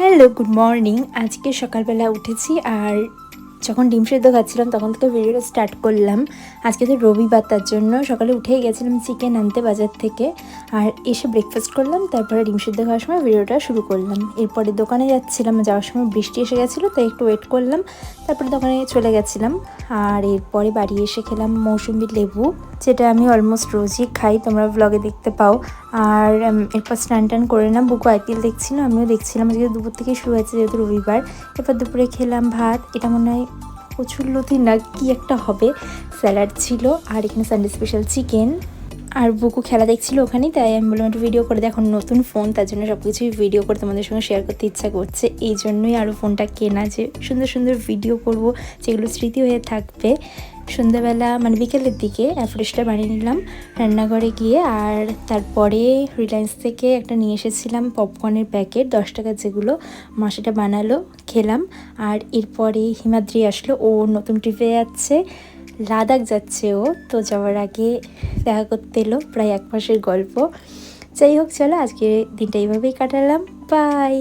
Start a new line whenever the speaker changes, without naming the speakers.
Hello, good morning. আজকে সকালবেলা উঠেছি আর যখন ডিম সেদ্ধ খাচ্ছিলাম তখন থেকে ভিডিওটা স্টার্ট করলাম। আজকে তো রবিবার, তার জন্য সকালে উঠেই গেছিলাম চিকেন আনতে বাজার থেকে, আর এসে ব্রেকফাস্ট করলাম, তারপরে ডিম সেদ্ধ খাওয়ার সময় ভিডিওটা শুরু করলাম। এরপরে দোকানে যাচ্ছিলাম, যাওয়ার সময় বৃষ্টি এসে গেছিলো, তাই একটু ওয়েট করলাম, তারপরে দোকানে চলে গেছিলাম। আর এরপরে বাড়ি এসে খেলাম মৌসুমি লেবু, যেটা আমি অলমোস্ট রোজই খাই, তোমরা ব্লগে দেখতে পাও। আর এরপর স্নান টান করে নিলাম। বুকু আইপিএল দেখছিল, আমিও দেখছিলাম, আজকে দুপুর থেকে শুরু হয়েছে যেহেতু রবিবার। এরপর দুপুরে খেলাম ভাত, এটা মনে হয় কচুরলতি না কি একটা হবে, স্যালাড ছিল, আর এখানে সানডে স্পেশাল চিকেন। আর বুকু খেলা দেখছিল ওখানেই, তাই আমি বললাম একটু ভিডিও করে, এখন নতুন ফোন, তার জন্য সব কিছুই ভিডিও করে তোমাদের সঙ্গে শেয়ার করতে ইচ্ছা করছে। এই জন্যই আরও ফোনটা কেনা, যে সুন্দর সুন্দর ভিডিও করব, যেগুলো স্মৃতি হয়ে থাকবে। সন্ধ্যাবেলা মানে বিকেলের দিকে অ্যাফ্রেশটা বানিয়ে নিলাম রান্নাঘরে গিয়ে, আর তারপরে রিলায়েন্স থেকে একটা নিয়ে এসেছিলাম পপকর্নের প্যাকেট 10 টাকা, যেগুলো মা সেটা বানালো, খেলাম। আর এরপরে হিমাদ্রি আসলো, ও নতুন ট্রিপে যাচ্ছে, লাদাখ যাচ্ছে ও, তো যাওয়ার আগে দেখা করতে এলো, প্রায় 1 মাসের গল্প। যাই হোক, চলো আজকে দিনটা এইভাবেই কাটালাম, বাই।